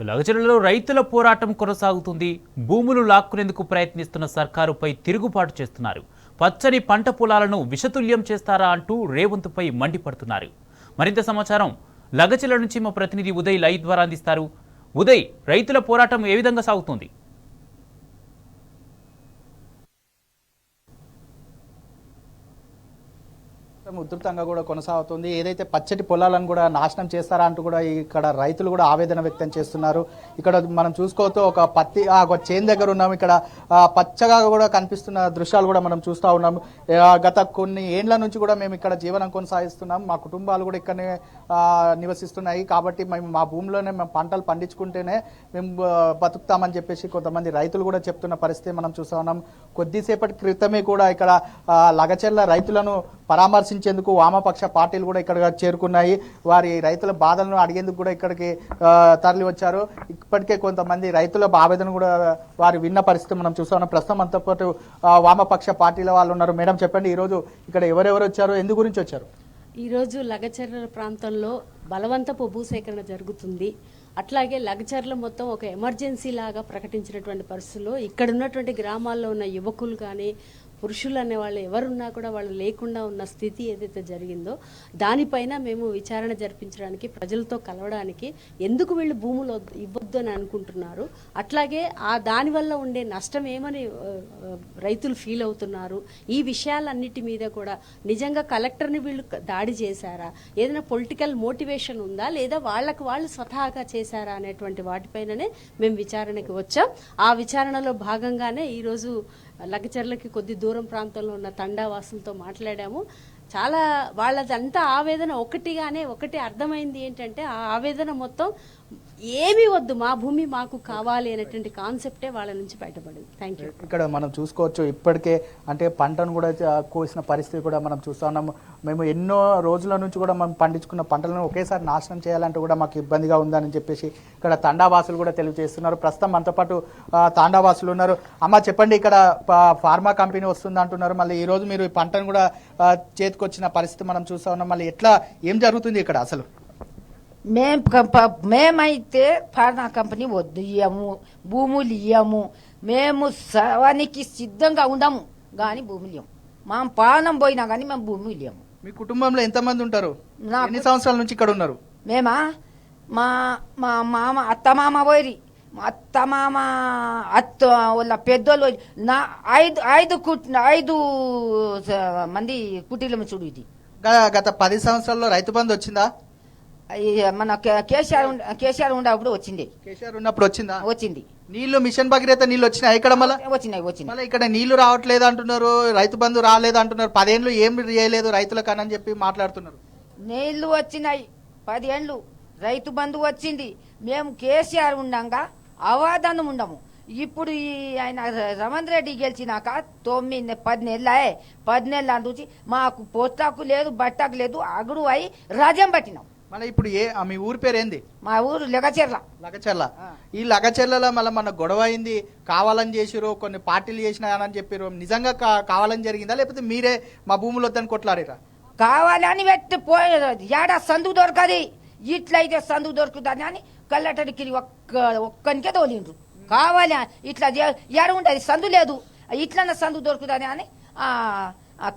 లగచర్లలో రైతుల పోరాటం కొనసాగుతుంది. భూములు లాక్కునేందుకు ప్రయత్నిస్తున్న సర్కారుపై తిరుగుబాటు చేస్తున్నారు. పచ్చని పంట పొలాలను విషతుల్యం చేస్తారా అంటూ రేవంత్పై మండిపడుతున్నారు. మరింత సమాచారం లగచర్ల నుంచి మా ప్రతినిధి ఉదయ్ లైవ్ ద్వారా అందిస్తారు. ఉదయ్, రైతుల పోరాటం ఏ విధంగా సాగుతుంది? ఉధృతంగా కూడా కొనసాగుతుంది. ఏదైతే పచ్చటి పొలాలను కూడా నాశనం చేస్తారా అంటూ కూడా ఇక్కడ రైతులు కూడా ఆవేదన వ్యక్తం చేస్తున్నారు. ఇక్కడ మనం చూసుకోవచ్చు ఒక ఒక చేను దగ్గర ఉన్నాము. ఇక్కడ పచ్చగా కూడా కనిపిస్తున్న దృశ్యాలు కూడా మనం చూస్తూ ఉన్నాము. గత కొన్ని ఏండ్ల నుంచి కూడా మేము ఇక్కడ జీవనం కొనసాగిస్తున్నాం. మా కుటుంబాలు కూడా ఇక్కడనే నివసిస్తున్నాయి. కాబట్టి మేము మా భూమిలోనే మేము పంటలు పండించుకుంటేనే మేము బతుకుతామని చెప్పేసి కొంతమంది రైతులు కూడా చెప్తున్న పరిస్థితి మనం చూస్తూ ఉన్నాం. కొద్దిసేపటి క్రితమే కూడా ఇక్కడ లగచర్ల రైతులను పరామర్శించేందుకు వామపక్ష పార్టీలు కూడా ఇక్కడ చేరుకున్నాయి. వారి రైతుల బాధలను అడిగేందుకు కూడా ఇక్కడికి తరలి వచ్చారు. ఇప్పటికే కొంతమంది రైతుల ఆవేదన కూడా వారు విన్న పరిస్థితి మనం చూస్తున్నాం. ప్రస్తుతం అంతా పాటు వామపక్ష పార్టీల వాళ్ళు ఉన్నారు. మేడం చెప్పండి, ఈరోజు ఇక్కడ ఎవరెవరు వచ్చారు, ఎందు గురించి వచ్చారు? ఈరోజు లగచర్ల ప్రాంతంలో బలవంతపు భూసేకరణ జరుగుతుంది. అట్లాగే లగచర్ల మొత్తం ఒక ఎమర్జెన్సీ లాగా ప్రకటించినటువంటి పరిస్థితుల్లో ఇక్కడ ఉన్నటువంటి గ్రామాల్లో ఉన్న యువకులు కానీ పురుషులు అనే వాళ్ళు ఎవరున్నా కూడా వాళ్ళు లేకుండా ఉన్న స్థితి ఏదైతే జరిగిందో దానిపైన మేము విచారణ జరిపించడానికి, ప్రజలతో కలవడానికి ఎందుకు వీళ్ళు భూములు ఇవ్వద్దు అని అనుకుంటున్నారు, అట్లాగే దానివల్ల ఉండే నష్టం ఏమని రైతులు ఫీల్ అవుతున్నారు, ఈ విషయాలన్నిటి మీద కూడా నిజంగా కలెక్టర్ని వీళ్ళు దాడి చేశారా, ఏదైనా పొలిటికల్ మోటివేషన్ ఉందా, లేదా వాళ్ళకు వాళ్ళు స్వతహాగా చేశారా అనేటువంటి వాటిపైననే మేము విచారణకి వచ్చాం. ఆ విచారణలో భాగంగానే ఈరోజు లగచర్లకి కొద్ది దూరం ప్రాంతంలో ఉన్న తండావాసులతో మాట్లాడాము. చాలా వాళ్ళదంతా ఆవేదన ఒకటి అర్థమైంది ఏంటంటే ఆ ఆవేదన మొత్తం ఏమీ వద్దు, మా భూమి మాకు కావాలి అనేటువంటి కాన్సెప్టే వాళ్ళ నుంచి బయటపడింది. Thank you. ఇక్కడ మనం చూసుకోవచ్చు, ఇప్పటికే అంటే పంటను కూడా కోసిన పరిస్థితి కూడా మనం చూస్తూ ఉన్నాము. మేము ఎన్నో రోజుల నుంచి కూడా మనం పండించుకున్న పంటలను ఒకేసారి నాశనం చేయాలంటే కూడా మాకు ఇబ్బందిగా ఉందని చెప్పేసి ఇక్కడ తాండావాసులు కూడా తెలియజేస్తున్నారు. ప్రస్తుతం మనతో పాటు తాండావాసులు ఉన్నారు. అమ్మ చెప్పండి, ఇక్కడ ఫార్మా కంపెనీ వస్తుంది అంటున్నారు, మళ్ళీ ఈ రోజు మీరు ఈ పంటను కూడా చేతికొచ్చిన పరిస్థితి మనం చూస్తూ ఉన్నాం. మళ్ళీ ఎట్లా ఏం జరుగుతుంది ఇక్కడ అసలు? మేమైతే ఫార్మా కంపెనీ వద్దు, ఇయ్యము భూములు ఇయ్యము, మేము సవానికి సిద్ధంగా ఉండము కానీ భూములు ఇయ్యము. మా పానం పోయినా కానీ మేము భూములు ఇయ్యము. మీ కుటుంబంలో ఎంతమంది ఉంటారు? ఎన్ని సంవత్సరాల నుంచి ఇక్కడ ఉన్నారు? మేమా మా మా మామ అత్తమామ పోయి, అత్తమామ అత్త వాళ్ళ పెద్దోళ్ళు నా ఐదు మంది కుటీలం చూడు. ఇది గత 10 సంవత్సరాల్లో రైతు బంధు వచ్చిందా? మన కేసీఆర్ ఉన్నప్పుడు వచ్చింది. కేసీఆర్ ఉన్నప్పుడు వచ్చిందా? వచ్చింది. నీళ్లు మిషన్ భగీరథ నీళ్లు వచ్చినాయి ఇక్కడ? వచ్చినాయి. ఇక్కడ నీళ్లు రావట్లేదు అంటున్నారు, రైతు బంధు రాలేదు అంటున్నారు. 10 ఏళ్ళు ఏం చేయలేదు రైతులకు అని చెప్పి మాట్లాడుతున్నారు. నీళ్లు వచ్చినాయి 10 ఏళ్ళు, రైతు బంధు వచ్చింది. మేము కేసీఆర్ ఉండంగా అవాదనం ఉండము. ఇప్పుడు ఆయన రమణ్ రెడ్డి గెలిచినాక 10 నెలల నుంచి మాకు పొట్టాకు లేదు, బట్టకు లేదు, అగుడు అయి రాజ్యం పట్టినాం. మళ్ళీ ఇప్పుడు మీ ఊరి పేరు ఏంది? మా ఊరు లగచర్ల. ఈ లగచర్లలో మళ్ళీ మన గొడవ అయింది, కావాలని చేసిరు, కొన్ని పార్టీలు చేసినాయని చెప్పారు. నిజంగా కావాలని జరిగిందా, లేకపోతే మీరే మా భూములు వద్దని కొట్లాడారా? కావాలని పెట్టి ఏడా సందు దొరకది, ఇట్లయితే సందు దొరుకుతుంది అని కల్లెటడికి ఒక్కనికే తోలిండ్రు. కావాలి ఇట్లా ఏడ ఉండదు, సందు లేదు, ఇట్లన్న సందు దొరుకుతుంది అని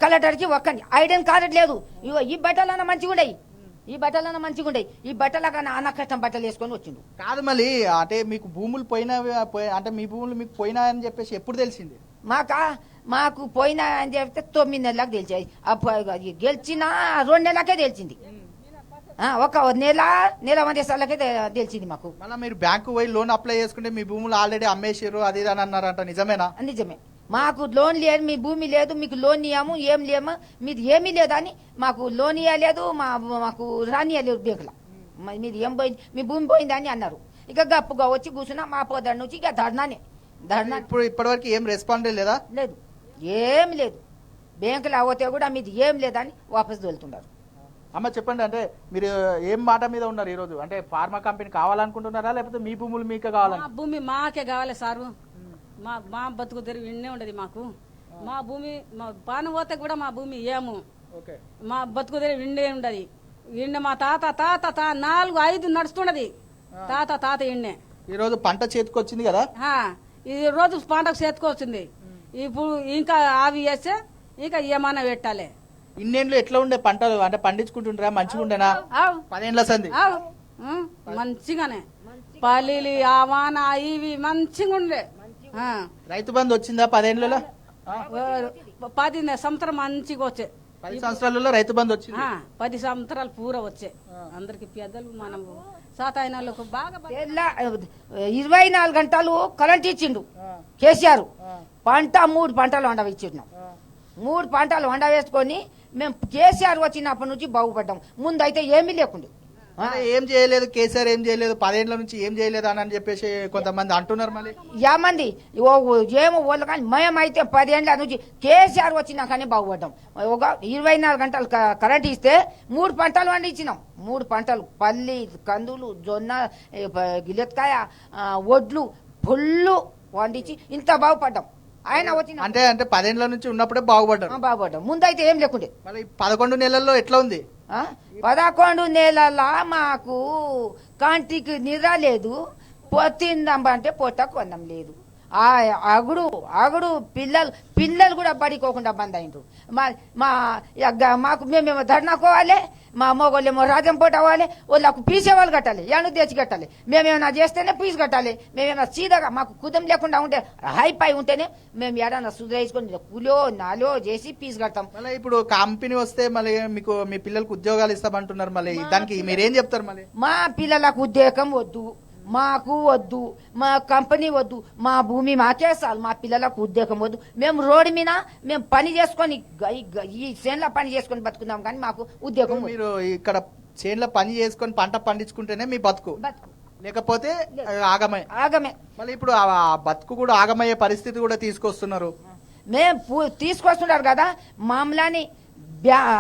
కల్లెటడికి ఒక్కని ఐడెన్ కార్డు లేదు. ఇగో ఈ బట్టలన్నా మంచిగా ఉండయి, ఈ బట్టల నాన్న కష్టం బట్టలు వేసుకొని వచ్చిండు. కాదు మళ్ళీ అంటే మీకు భూములు పోయినా, అంటే మీ భూములు మీకు పోయినాయని చెప్పేసి ఎప్పుడు తెలిసింది? మాకు పోయినా అని చెప్తే 9 నెలలకు తెలిసాయి. గెలిచిన 2 నెలలకే తెలిసింది. ఒక నెల వందేసాలకే తెలిసింది మాకు. మళ్ళీ మీరు బ్యాంకు పోయి లోన్ అప్లై చేసుకుంటే మీ భూములు ఆల్రెడీ అమ్మేసారు అది అని అన్నారంట, నిజమేనా? నిజమే. మాకు లోన్ లేదు, మీ భూమి లేదు, మీకు లోన్ ఇయ్యము, ఏం లేము, మీది ఏమీ లేదని మాకు లోన్ ఇవ్వలేదు, మాకు రానియలేదు బ్యాంకులో. మీది ఏం పోయింది, మీ భూమి పోయిందని అన్నారు. ఇక గప్పుగా వచ్చి కూర్చున్నా మా పొద్దు నుంచి ఇక ధర్నా. ఇప్పుడు ఇప్పటివరకు ఏం రెస్పాండ్ లేదా? లేదు, ఏమి లేదు. బ్యాంకులో పోతే కూడా మీది ఏం లేదని వాపసు తోలుతున్నారు. అమ్మ చెప్పండి, అంటే మీరు ఏం మాట మీద ఉన్నారు ఈరోజు? అంటే ఫార్మా కంపెనీ కావాలనుకుంటున్నారా, లేకపోతే మీ భూములు మీకే కావాలి? భూమి మాకే కావాలి సారు. మా బతుకు తెరువు ఇన్నే ఉండదు మాకు. మా భూమి మా పానం పోతే కూడా మా భూమి ఏము, మా బతుకు తెరువు ఇండే ఉండదు. ఇండే మా తాత 4, 5 నడుస్తుండది. తాత ఇన్నే ఈ రోజు పంట చేతికి వచ్చింది కదా, ఆ, ఈ రోజు పంటకు చేతికొచ్చింది. ఇప్పుడు ఇంకా అవి వేస్తే ఇంకా ఏమన్నా పెట్టాలి. ఇన్నేళ్ళు ఎట్లా ఉండే పంటలు అంటే పండించుకుంటుంటారా, మంచిగా ఉండేనా? ఆవ్, 10 ఏళ్ల సంది ఆవ్, మంచిగానే పల్లీలు ఆ వాన ఇవి మంచిగా ఉండే. ఆ, రైతు బంధు వచ్చిందా 10 ఏళ్లలో? 10 సంవత్సరం మంచిగా వచ్చే. 10 సంవత్సరాలలో రైతు బంధు వచ్చింది. 10 సంవత్సరాలు పూర వచ్చే. అందరికి పెద్దలు మనం సాతాయిన వాళ్ళకు బాగా 24 గంటలు కరెంట్ ఇచ్చిండు కేసీఆర్. పంట 3 పంటలు వండ ఇచ్చిండు. 3 పంటలు వండ వేసుకొని మేము కేసీఆర్ వచ్చినప్పటి నుంచి బాగుపడ్డాం. ముందు అయితే ఏమీ లేకుండే. అంటే ఏం చేయలేదు కేసీఆర్, ఏం చేయలేదు 10 ఏళ్ల నుంచి ఏం చేయలేదు అని చెప్పేసి కొంతమంది అంటున్నారు. మళ్ళీ యామంది ఏమో వాళ్ళు కానీ మేమైతే 10 ఏళ్ళ నుంచి కేసీఆర్ వచ్చినాకనే బాగుపడ్డాం. ఒక 24 గంటలు కరెంట్ ఇస్తే 3 పంటలు పండించినాం. 3 పంటలు పల్లి, కందులు, జొన్న, గిలెత్కాయ, వడ్లు ఫుల్లు వండించి ఇంత బాగుపడ్డాం. ఆయన వచ్చిన అంటే 10 ఏళ్ల నుంచి ఉన్నప్పుడే బాగుపడ్డారు. బాగుపడ్డాం. ముందైతే ఏం లేకుండే. మళ్ళీ 11 నెలల్లో ఎట్లా ఉంది? 11 నెలల మాకు కంటికి నిద్ర లేదు, తిందామంటే పొట్టకు అన్నం లేదు. అగుడు పిల్లలు కూడా బడికోకుండా బంద్ అయిండ్రు. మాకు మేమేమో ధర్నాకోవాలి, మా మొగోళ్ళేమో రాజ్యం పూట అవ్వాలి, వాళ్ళకు పీసేవాళ్ళు కట్టాలి, ఎను తెచ్చి కట్టాలి. మేమేమైనా చేస్తేనే ఫీజు కట్టాలి. మేమేమైనా సీదాగా మాకు కుదం లేకుండా ఉంటే హైపై ఉంటేనే మేము ఏడన్నా సుధరేసుకొని కూలో నాలో చేసి ఫీజు కడతాం. మళ్ళీ ఇప్పుడు కంపెనీ వస్తే మళ్ళీ మీకు మీ పిల్లలకు ఉద్యోగాలు ఇస్తామంటున్నారు. మళ్ళీ దానికి మీరేం చెప్తారు? మళ్ళీ మా పిల్లలకు ఉద్యోగం వద్దు, మాకు వద్దు, మా కంపెనీ వద్దు, మా భూమి మాకే చాలు, మా పిల్లలకు ఉద్యోగం వద్దు. మేము రోడ్డు మీద మేము పని చేసుకొని ఈ చేనులో పని చేసుకొని బతుకుందాం, కానీ మాకు ఉద్యోగం వద్దు. మీరు ఇక్కడ చేనులో పని చేసుకొని పంట పండించుకుంటేనే మీ బతుకు, లేకపోతే ఆగమే. మళ్ళీ ఇప్పుడు ఆ బతుకు కూడా ఆగమయ్యే పరిస్థితి కూడా తీసుకొస్తున్నారు. మేము తీసుకొస్తున్నారు కదా, మామూలని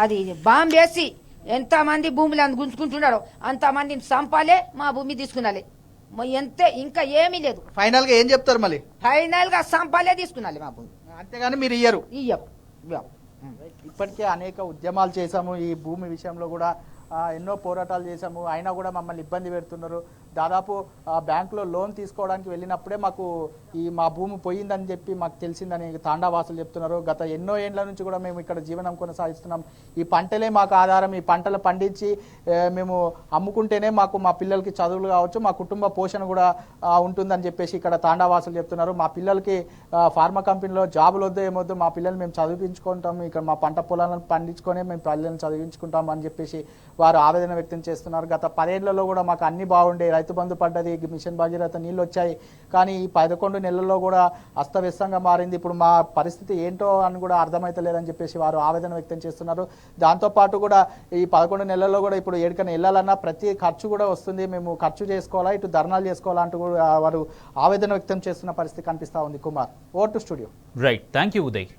అది బాంబు వేసి ఎంతమంది భూములను గుంజుకుంటున్నారో అంతమందిని చంపాలే, మా భూమి తీసుకున్నాలి. ఎంతే, ఇంకా ఏమీ లేదు. ఫైనల్ గా ఏం చెప్తారు? మళ్ళీ ఫైనల్ గా సంపాలే తీసుకున్నాలి మా భూమి, అంతేగాని మీరు ఇయ్యరు. ఇయ్యం. ఇప్పటికే అనేక ఉద్యమాలు చేశాము ఈ భూమి విషయంలో కూడా, ఎన్నో పోరాటాలు చేశాము. అయినా కూడా మమ్మల్ని ఇబ్బంది పెడుతున్నారు. దాదాపు బ్యాంకులో లోన్ తీసుకోవడానికి వెళ్ళినప్పుడే మాకు మా భూమి పోయిందని చెప్పి మాకు తెలిసిందని తాండావాసులు చెప్తున్నారు. గత ఎన్నో ఏండ్ల నుంచి కూడా మేము ఇక్కడ జీవనం కొనసాగిస్తున్నాం. ఈ పంటలే మాకు ఆధారం. ఈ పంటలు పండించి మేము అమ్ముకుంటేనే మాకు మా పిల్లలకి చదువులు కావచ్చు, మా కుటుంబ పోషణ కూడా ఉంటుందని చెప్పేసి ఇక్కడ తాండావాసులు చెప్తున్నారు. మా పిల్లలకి ఫార్మా కంపెనీలో జాబులు వద్దు ఏమొద్దు, మా పిల్లలు మేము చదివించుకుంటాము, ఇక్కడ మా పంట పొలాలను పండించుకొని మేము పిల్లల్ని చదివించుకుంటాం అని చెప్పేసి వారు ఆవేదన వ్యక్తం చేస్తున్నారు. గత 10 ఏళ్లలో కూడా మాకు అన్ని బాగుండే, రైతు బంధు పడ్డది, మిషన్ భగీరథ నీళ్ళు వచ్చాయి, కానీ ఈ 11 నెలల్లో కూడా అస్తవ్యస్తంగా మారింది. ఇప్పుడు మా పరిస్థితి ఏంటో అని కూడా అర్థమైతలేదని చెప్పేసి వారు ఆవేదన వ్యక్తం చేస్తున్నారు. దాంతోపాటు కూడా ఈ 11 నెలల్లో కూడా ఇప్పుడు ఎక్కడికైనా వెళ్ళాలన్నా ప్రతి ఖర్చు కూడా వస్తుంది, మేము ఖర్చు చేసుకోవాలా, ఇటు ధర్నాలు చేసుకోవాలా అంటూ కూడా వారు ఆవేదన వ్యక్తం చేస్తున్న పరిస్థితి కనిపిస్తూ ఉంది. Kumar, over to studio. Right, thank you Uday.